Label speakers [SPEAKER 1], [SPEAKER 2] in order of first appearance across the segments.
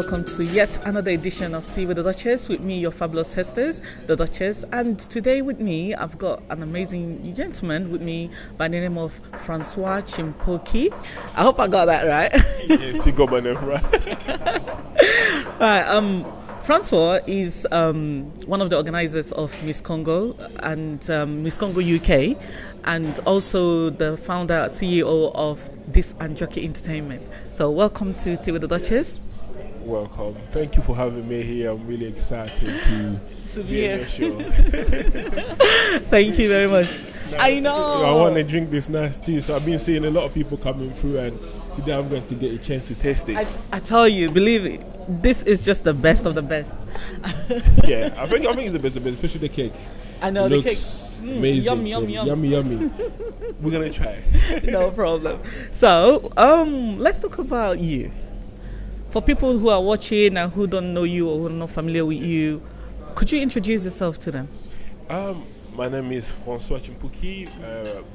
[SPEAKER 1] welcome to yet another edition of Tea with the Duchess. With me, your fabulous sisters, the Duchess. And today with me, I've got an amazing gentleman with me by the name of Francois Tshimpuki. I hope I got that right.
[SPEAKER 2] Yes, you got my name right.
[SPEAKER 1] Right. Francois is one of the organizers of Miss Congo and Miss Congo UK, and also the founder, CEO of This and Jockey Entertainment. So welcome to Tea with the Duchess.
[SPEAKER 2] Welcome. Thank you for having me here. I'm really excited to be in your show.
[SPEAKER 1] Thank you very much. I know.
[SPEAKER 2] I want to drink this nice tea, so I've been seeing a lot of people coming through, and today I'm going to get a chance to taste this.
[SPEAKER 1] I tell you, believe it, this is just the best of the best.
[SPEAKER 2] Yeah, I think it's the best, especially the cake.
[SPEAKER 1] I know,
[SPEAKER 2] it
[SPEAKER 1] the
[SPEAKER 2] looks
[SPEAKER 1] cake.
[SPEAKER 2] amazing.
[SPEAKER 1] Yummy.
[SPEAKER 2] We're gonna try.
[SPEAKER 1] No problem. So, let's talk about you. For people who are watching and who don't know you or who are not familiar with you, could you introduce yourself to them?
[SPEAKER 2] My name is Francois Tshimpuki,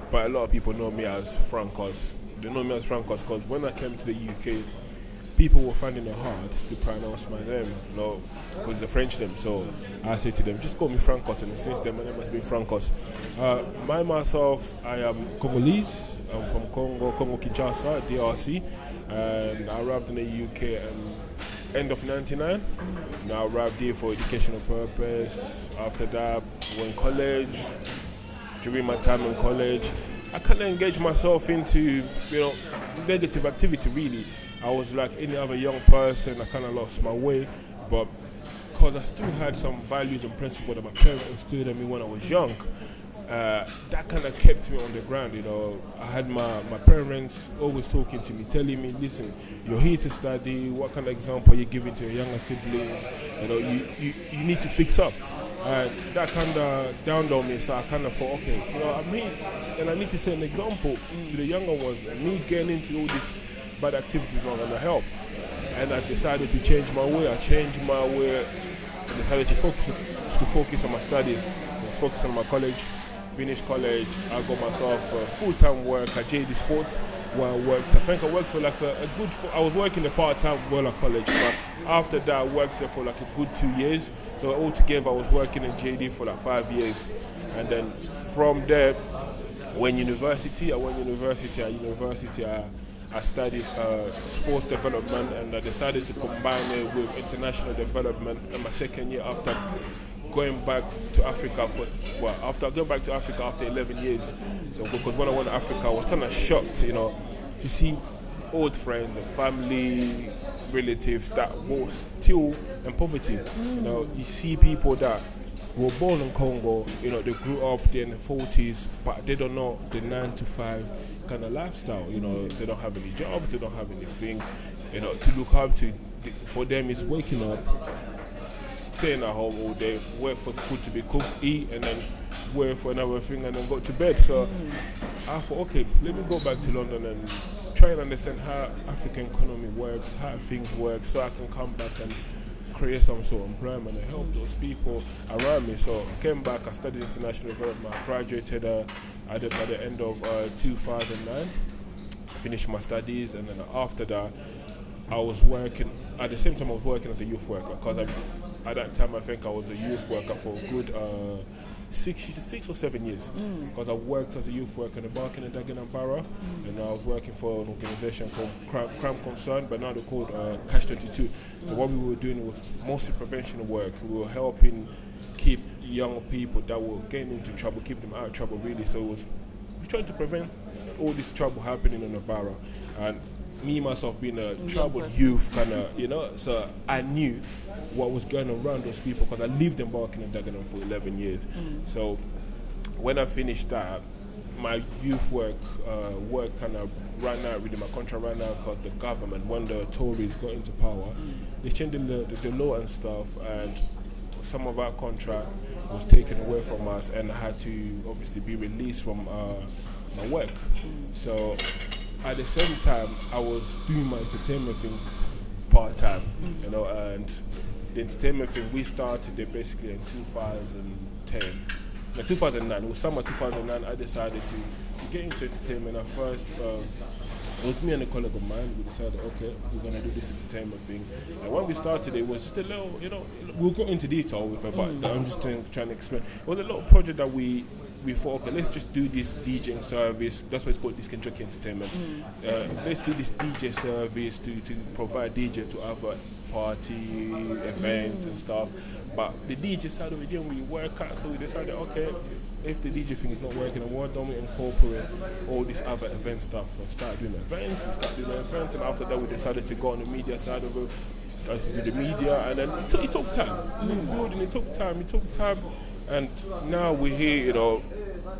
[SPEAKER 2] but a lot of people know me as Francois. They know me as Francois because when I came to the UK, people were finding it hard to pronounce my name, because it's a French name. So I said to them, just call me Francois, and since then my name has been Francois. Myself, I am Congolese. I'm from Congo Kinshasa, DRC, and I arrived in the UK end of '99. I arrived here for educational purpose. After that, went college. During my time in college, I kind of engaged myself into negative activity. Really, I was like any other young person. I kind of lost my way, but because I still had some values and principles that my parents instilled in me when I was young, that kind of kept me on the ground. I had my parents always talking to me, telling me, listen, you're here to study. What kind of example are you giving to your younger siblings? You need to fix up. And that kind of dawned on me, so I kind of thought, okay, I'm here and I need to set an example to the younger ones, and me getting into all this bad activities is not going to help. And I decided to change my way. I changed my way and decided to focus on my studies, focus on my college. Finished college, I got myself full-time work at JD Sports, where I worked. I think I worked for like I was working the part-time while at college, but after that I worked there for like a good 2 years. So altogether I was working in JD for like 5 years. And then from there, I went university. I studied sports development, and I decided to combine it with international development in my second year after going back to Africa after 11 years. So because when I went to Africa, I was kind of shocked, to see old friends and family, relatives that were still in poverty. You see people that were born in Congo, they grew up there in the 40s, but they don't know the 9-to-5 kind of lifestyle. They don't have any jobs, they don't have anything, to look up to. For them, is waking up, staying at home all day, wait for food to be cooked, eat, and then wait for another thing, and then go to bed. So I thought, okay, let me go back to London and try and understand how African economy works, how things work, so I can come back and create some sort of employment and help those people around me. So I came back, I studied international development, I graduated by the end of 2009. I finished my studies, and then after that, I was working. At the same time, I was working as a youth worker, because at that time I think I was a youth worker for a good 6 or 7 years, because I worked as a youth worker in the Barking and Dagenham Borough, and I was working for an organisation called Crime Concern, but now they're called Cash 22. So what we were doing was mostly prevention work. We were helping keep young people that were getting into trouble, keep them out of trouble, really. So we were trying to prevent all this trouble happening in the borough. And me myself being a troubled youth, so I knew what was going on around those people, because I lived in Barking and Dagenham for 11 years. So when I finished that, my youth work kind of ran out, really, my contract ran out, because the government, when the Tories got into power, they changed the law and stuff, and some of our contract was taken away from us, and I had to obviously be released from my work. So at the same time, I was doing my entertainment thing part-time, and the entertainment thing, we started it basically in 2010. No, 2009, it was summer 2009, I decided to get into entertainment. I first It was me and a colleague of mine. We decided, okay, we're going to do this entertainment thing. And when we started, it was just a little, we'll go into detail with it, but I'm just trying to explain. It was a little project that we thought, okay, let's just do this DJing service. That's why it's called Disc and Jockey Entertainment. Let's do this DJ service to provide DJ to other party events and stuff. But the DJ side of it didn't really work out, so we decided, okay, if the DJ thing is not working, then why don't we incorporate all this other event stuff and start doing events, and after that we decided to go on the media side of it, started to do the media, and then it took time. Building, it took time, and now we're here,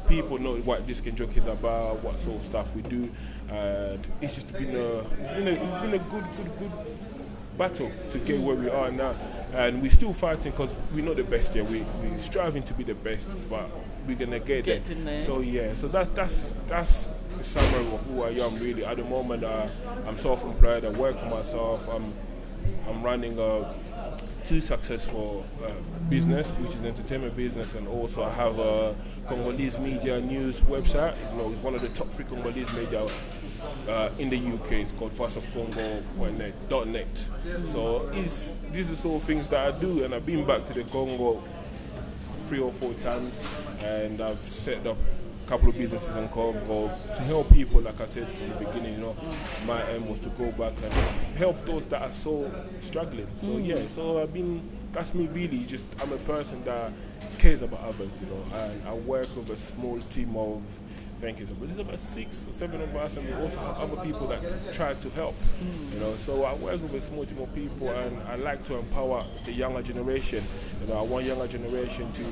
[SPEAKER 2] people know what Disc and Jockey is about, what sort of stuff we do, and it's just been a good battle to get where we are now, and we're still fighting because we're not the best yet. We're striving to be the best, but we're gonna get there. So that's the summary of who I am really. At the moment, I'm self-employed. I work for myself. I'm running two successful business, which is entertainment business, and also I have a Congolese media news website. It's one of the top 3 Congolese media in the UK. It's called voiceofcongo.net. So these are sort of things that I do, and I've been back to the Congo 3 or 4 times, and I've set up a couple of businesses in Congo to help people. Like I said from the beginning, my aim was to go back and help those that are so struggling. So that's me really. Just I'm a person that cares about others, and I work with a small team of, there's about 6 or 7 of us, and we also have other people that try to help. So I work with a small team of people, and I like to empower the younger generation. I want younger generation to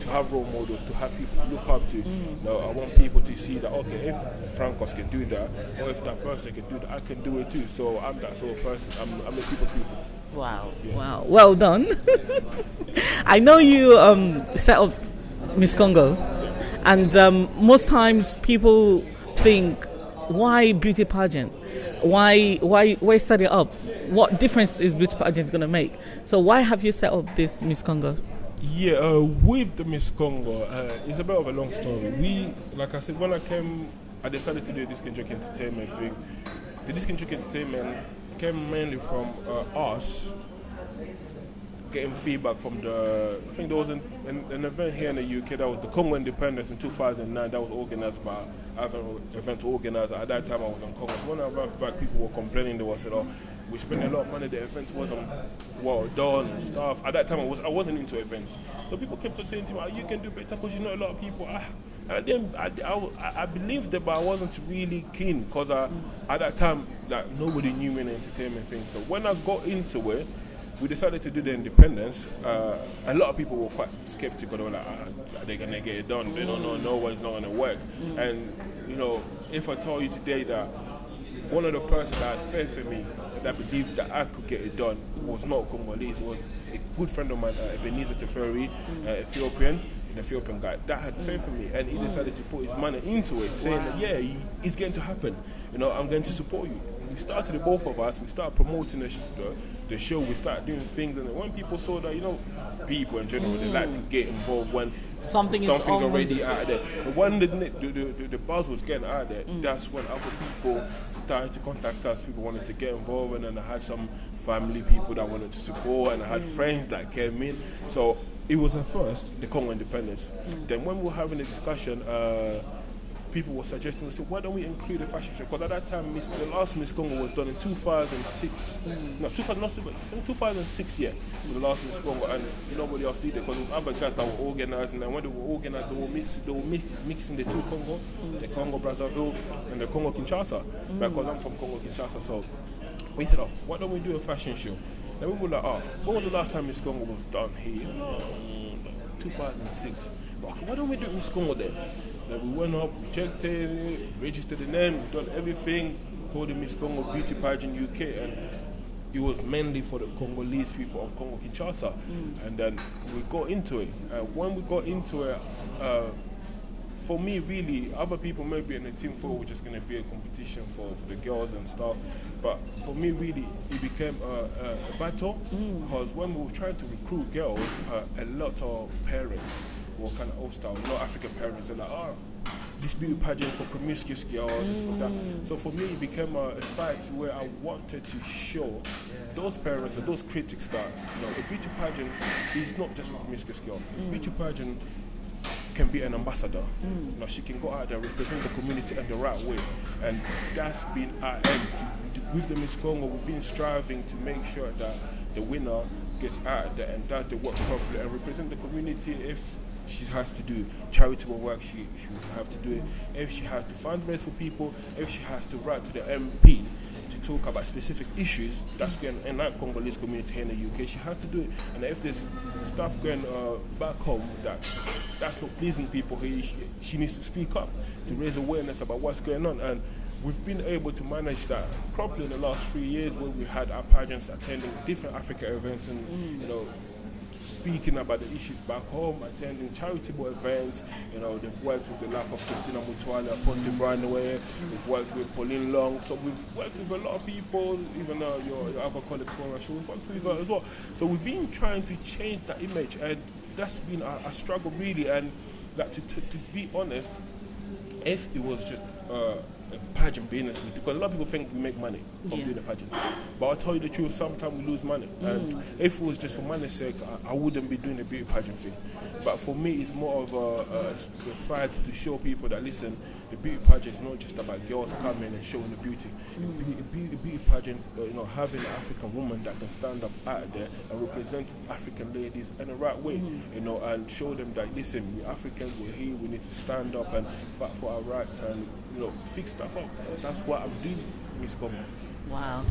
[SPEAKER 2] have role models, to have people to look up to. I want people to see that, okay, if Francois can do that, or if that person can do that, I can do it too. So I'm that sort of person. I'm a people's people.
[SPEAKER 1] Wow. Well done. I know you set up Miss Congo. And most times people think, why beauty pageant? Why set it up? What difference is beauty pageant going to make? So why have you set up this Miss Congo?
[SPEAKER 2] Yeah, with the Miss Congo, it's a bit of a long story. Like I said, when I decided to do a Disc and Jockey Entertainment thing. The Disc and Jockey Entertainment came mainly from us getting feedback from I think there was an event here in the UK that was the Congo Independence in 2009 that was organised by other event organizer. At that time I was in Congo. So when I arrived back, people were complaining. They were saying, we spent a lot of money, the event wasn't well done and stuff. At that time I wasn't into events. So people kept on saying to me, you can do better because you know a lot of people. And then I believed it, but I wasn't really keen because at that time nobody knew me in the entertainment thing. So when I got into it, we decided to do the independence. A lot of people were quite skeptical. They were like, are they going to get it done? They don't know, no one's not going to work. And, if I tell you today that one of the persons that had faith in me, that believed that I could get it done, was not Congolese, was a good friend of mine, Ebenezer Teferi, an Ethiopian guy, that had faith in me, and he decided to put his money into it, saying that, it's going to happen. I'm going to support you. We started it, both of us. We started promoting the show. We started doing things, and when people saw that, people in general, they like to get involved when something's already out there. But when the buzz was getting out there, that's when other people started to contact us. People wanted to get involved, and then I had some family people that wanted to support, and I had friends that came in. So it was at first the Congo Independence. Then when we were having a discussion, people were suggesting, why don't we include a fashion show? Because at that time, the last Miss Congo was done in 2006. No, 2006, was the last Miss Congo, and nobody else did it because there was other guys that were organizing, and when they were organized, they were mixing the two Congo, the Congo Brazzaville and the Congo Kinshasa, because I'm from Congo Kinshasa. So we said, why don't we do a fashion show? And we were like, when was the last time Miss Congo was done here? 2006. Okay, why don't we do Miss Congo then? Then we went up, we checked it, registered the name, we done everything, called it Miss Congo Beauty Pageant UK, and it was mainly for the Congolese people of Congo Kinshasa. And then we got into it. When we got into it, for me, really, other people maybe in the team thought it was just going to be a competition for the girls and stuff. But for me, really, it became a battle, because when we were trying to recruit girls, a lot of parents were kind of hostile. African parents are like, this beauty pageant for promiscuous girls, this for that. So for me, it became a fight where I wanted to show those parents or those critics that the beauty pageant is not just for promiscuous girls. Beauty pageant can be an ambassador. She can go out there and represent the community in the right way, and that's been our aim. With the Miss Congo, we've been striving to make sure that the winner gets out there and does the work properly and represent the community. If she has to do charitable work, she will have to do it. If she has to fundraise for people, if she has to write to the MP to talk about specific issues that's going in that Congolese community here in the UK, she has to do it. And if there's stuff going back home that's not pleasing people, she needs to speak up to raise awareness about what's going on. And we've been able to manage that properly in the last 3 years, where we had our pageants attending different Africa events and speaking about the issues back home, attending charitable events. They've worked with the lap of Justina Mutwale, a positive runaway. We've worked with Pauline Long. So we've worked with a lot of people, even your other colleagues from Russia. We've worked with her as well. So we've been trying to change that image, and that's been a struggle really. And to be honest, if it was just a pageant business, because a lot of people think we make money from doing a pageant, but I'll tell you the truth, sometimes we lose money. And if it was just for money's sake, I wouldn't be doing a beauty pageant thing. But for me, it's more of a fight to show people that, listen, the beauty pageant is not just about girls coming and showing the beauty. Beauty pageant, having an African woman that can stand up out there and represent African ladies in the right way, and show them that, listen, we're Africans, we're here, we need to stand up and fight for our rights and fix stuff up. So that's what I'm doing, Miss Congo.
[SPEAKER 1] Wow.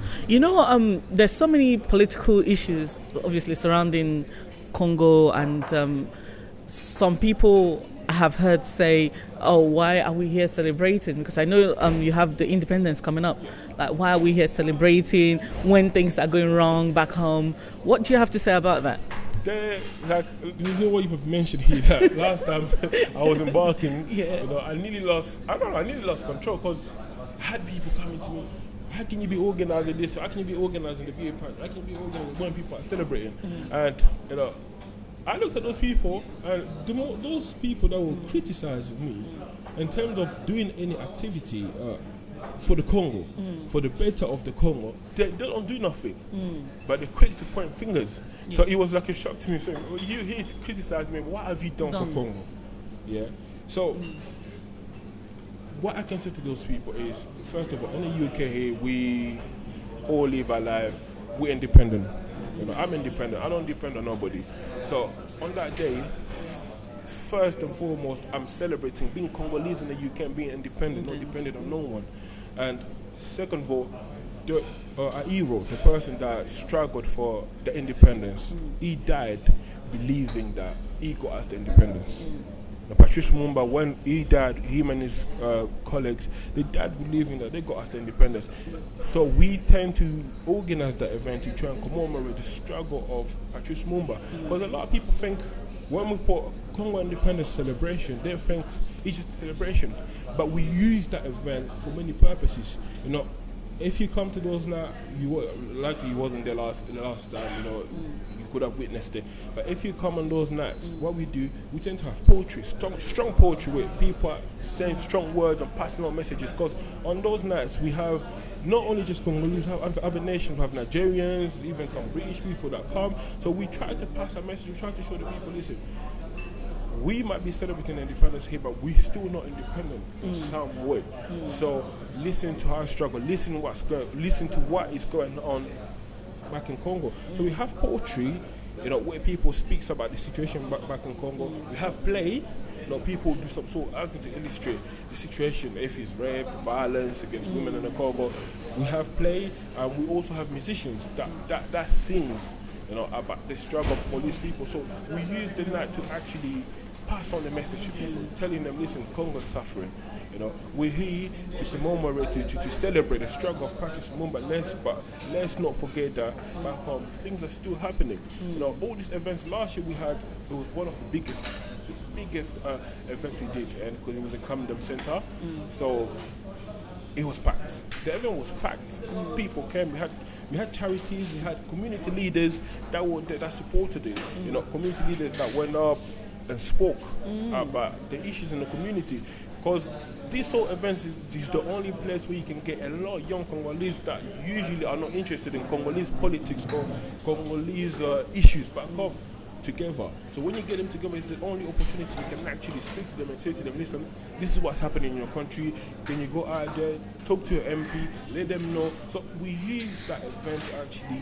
[SPEAKER 1] There's so many political issues, obviously, surrounding Congo, and some people have heard say, oh, why are we here celebrating? Because I know you have the independence coming up. Like, why are we here celebrating when things are going wrong back home? What do you have to say about that?
[SPEAKER 2] There's no way you've mentioned here that last time I was embarking, I nearly lost control, because I had people coming to me, how can you be organizing this? How can you be organizing the beauty party? How can you be organizing when people are celebrating? And I looked at those people, and those people that were criticizing me in terms of doing any activity for the Congo, for the better of the Congo, they don't do nothing, but they're quick to point fingers. So it was like a shock to me, saying, well, you here to criticize me, what have you done for Congo? So what I can say to those people is, first of all, in the UK here, we all live our life, we're independent. I'm independent, I don't depend on nobody. So on that day, first and foremost, I'm celebrating being Congolese in the UK and being independent, not dependent on no one. And second of all, a hero, the person that struggled for the independence, he died believing that he got us the independence. Patrice Lumumba, when he died, him and his colleagues, they died believing that they got us the independence. So we tend to organize that event to try and commemorate the struggle of Patrice Lumumba. Because a lot of people think when we put Congo independence celebration, they think it's just a celebration. But we use that event for many purposes. If you come to those now, you wasn't there last time, you could have witnessed it. But if you come on those nights, what we do, we tend to have poetry, strong poetry, with people saying strong words and passing on messages. Because on those nights, we have not only just Congolese, we have other nations, we have Nigerians, even some British people that come. So we try to pass a message, we try to show the people, listen, we might be celebrating independence here, but we're still not independent in some way. So listen to our struggle, listen to what is going on back in Congo. So we have poetry, where people speak about the situation back in Congo. We have play, people do some sort of acting to illustrate the situation, if it's rape, violence against women in the Congo. We have play, and we also have musicians that sings, about the struggle of police people. So we use the night to actually pass on the message to people, telling them, listen, Congo is suffering. We're here to commemorate, to celebrate the struggle of Patrice Lumumba. Let's not forget that back home things are still happening. All these events last year it was one of the biggest events we did, and because it was in Camden Center, so it was packed. The event was packed. People came. We had charities. We had community leaders that supported it. Community leaders that went up and spoke about the issues in the community. because these sort of events is the only place where you can get a lot of young Congolese that usually are not interested in Congolese politics or Congolese issues back home together. So when you get them together, it's the only opportunity you can actually speak to them and say to them, listen, this is what's happening in your country. Can you go out there, talk to your MP, let them know. So we use that event to actually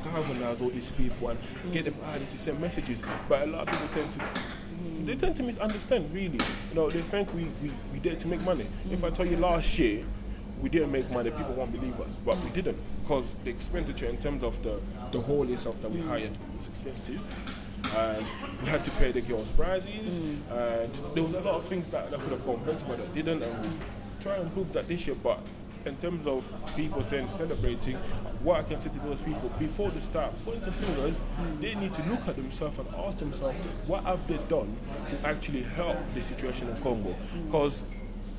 [SPEAKER 2] galvanize all these people and get them out there to send messages. But a lot of people tend to misunderstand, really. They think we did to make money. If I tell you last year we didn't make money, people won't believe us, but we didn't, because the expenditure in terms of the whole itself that we hired was expensive, and we had to pay the girls' prizes, and there was a lot of things that could have gone better, but that didn't, and we try and improve that this year. But in terms of people celebrating, what I can say to those people, before they start pointing fingers, they need to look at themselves and ask themselves, what have they done to actually help the situation in Congo? Because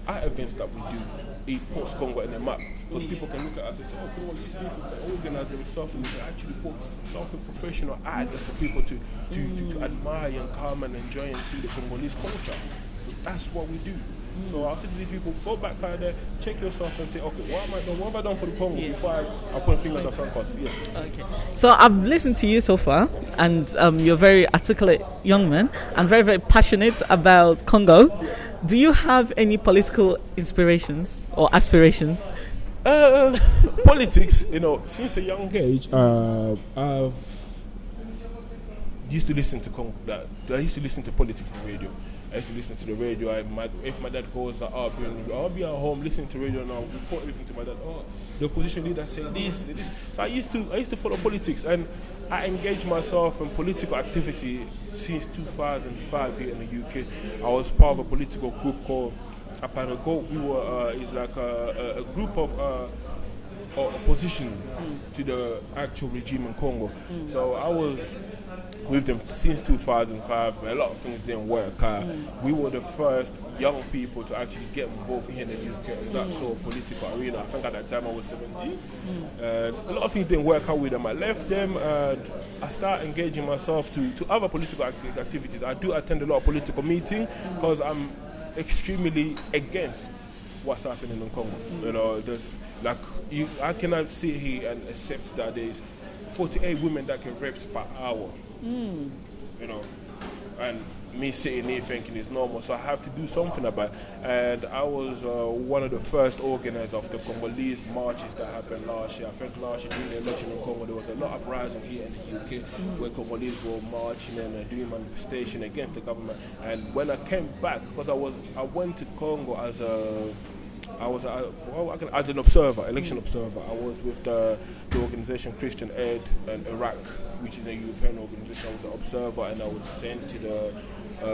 [SPEAKER 2] our events that we do, it puts Congo in the map. Because people can look at us and say, okay, well, these people can organize themselves and they can actually put something professional out there for people to admire and come and enjoy and see the Congolese culture. So that's what we do. So I'll say to these people, go back out there, check yourself and say, okay, what have I done for the Congo before I point fingers at Francois?
[SPEAKER 1] Okay. So I've listened to you so far, and you're a very articulate young man and very, very passionate about Congo. Do you have any political inspirations or aspirations?
[SPEAKER 2] Politics, since a young age, I've used to listen to I used to listen to politics on radio. I used to listen to the radio. If my dad goes up, I'll be at home listening to radio and I'll report everything to my dad. Oh, the opposition leader said this. So I used to follow politics, and I engaged myself in political activity since 2005 here in the UK. I was part of a political group called Apanago. We were it's like a group of opposition to the actual regime in Congo. So I was with them since 2005. A lot of things didn't work. We were the first young people to actually get involved here in the UK in that sort of political arena. I think at that time I was 17. And a lot of things didn't work out with them. I left them and I started engaging myself to other political activities. I do attend a lot of political meetings because I'm extremely against what's happening in Congo. There's I cannot sit here and accept that there's 48 women that can rape per hour. And me sitting here thinking it's normal, so I have to do something about it. And I was one of the first organizers of the Congolese marches that happened last year. I think last year during the election in Congo, there was a lot of uprising here in the UK where Congolese were marching and doing manifestation against the government. And when I came back, because I went to Congo as an observer, election observer. I was with the organization Christian Aid in Iraq, which is a European organization. I was an observer, and I was sent to the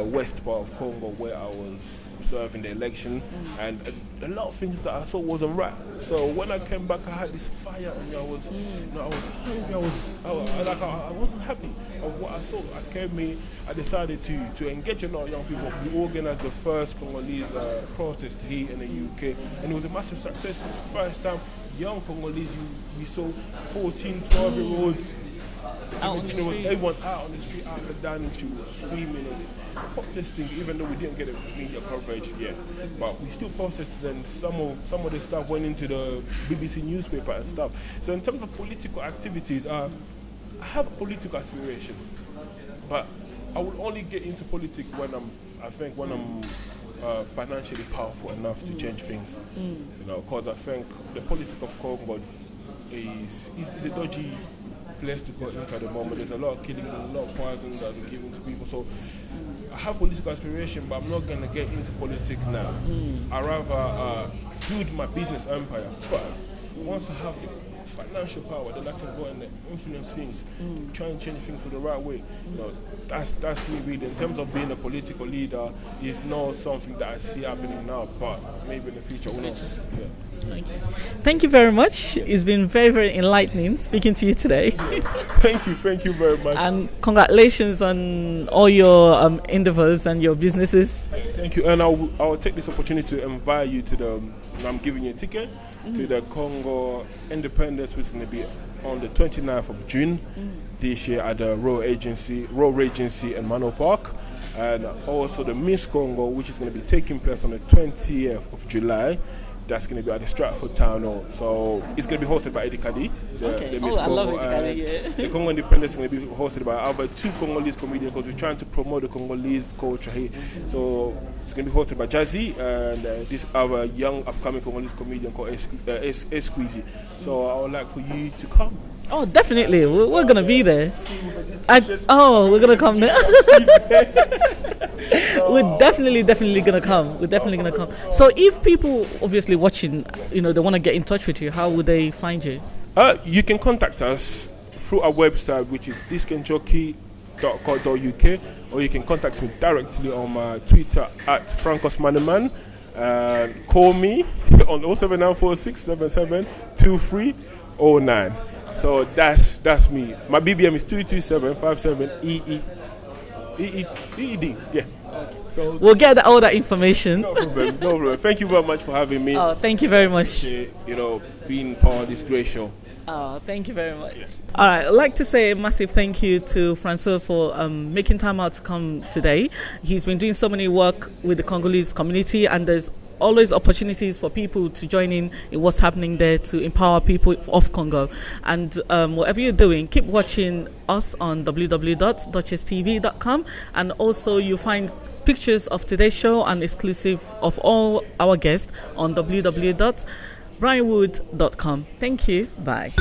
[SPEAKER 2] west part of Congo where I was observing the election, and a lot of things that I saw wasn't right. So when I came back, I had this fire, and I was hungry. I wasn't happy of what I saw. I came here. I decided to engage a lot of young people. We organized the first Congolese protest here in the UK, and it was a massive success. The first time young Congolese, we saw 14, 12-year-olds, 17-year-olds, everyone out on the street, out the dining street, was screaming and protesting, even though we didn't get a media coverage yet. But we still protested, and some of the stuff went into the BBC newspaper and stuff. So in terms of political activities, I have a political aspiration, but I will only get into politics when I'm financially powerful enough to change things. Because I think the politics of Congo is a dodgy place to go into at the moment. There's a lot of killing, a lot of poison that are given to people. So I have political aspiration, but I'm not going to get into politics now. I rather build my business empire first. Once I have the financial power, then I can go and influence things, try and change things for the right way. That's me really. In terms of being a political leader, it's not something that I see happening now, but maybe in the future, who knows? Yeah.
[SPEAKER 1] Thank you very much. It's been very, very enlightening speaking to you today.
[SPEAKER 2] Thank you very much.
[SPEAKER 1] And congratulations on all your endeavors and your businesses.
[SPEAKER 2] Thank you. And I'll take this opportunity to invite you to I'm giving you a ticket to the Congo Independence, which is going to be on the 29th of June this year at the Royal Regency in Mano Park. and also the Miss Congo, which is going to be taking place on the 20th of July. That's going to be at the Stratford Town Hall. So it's going to be hosted by Eddie Kadi, the Miss Congo.
[SPEAKER 1] I love Eddie Kadi, yeah.
[SPEAKER 2] The Congo Independence is going to be hosted by other 2 Congolese comedians, because we're trying to promote the Congolese culture here. So it's going to be hosted by Jazzy and this other young upcoming Congolese comedian called Squeezy. So I would like for you to come.
[SPEAKER 1] Oh, definitely. We're going to be there. We're going to come there. We're definitely going to come. We're definitely going to come. So if people obviously watching, they want to get in touch with you, how would they find you?
[SPEAKER 2] You can contact us through our website, which is discandjockey.co.uk, or you can contact me directly on my Twitter at Francois Tshimpuki. Call me on 07946772309. So that's me. My BBM is 22757EED. Yeah. So
[SPEAKER 1] we'll get all that information.
[SPEAKER 2] No problem. Thank you very much for having me.
[SPEAKER 1] Oh, thank you very much.
[SPEAKER 2] Being part of this great show.
[SPEAKER 1] Oh, thank you very much. Yes. All right, I'd like to say a massive thank you to Francois for making time out to come today. He's been doing so many work with the Congolese community, and there's always opportunities for people to join in what's happening there to empower people of Congo. And whatever you're doing, keep watching us on www.duchesstv.com, and also you'll find pictures of today's show and exclusive of all our guests on www.brianwood.com. Thank you. Bye.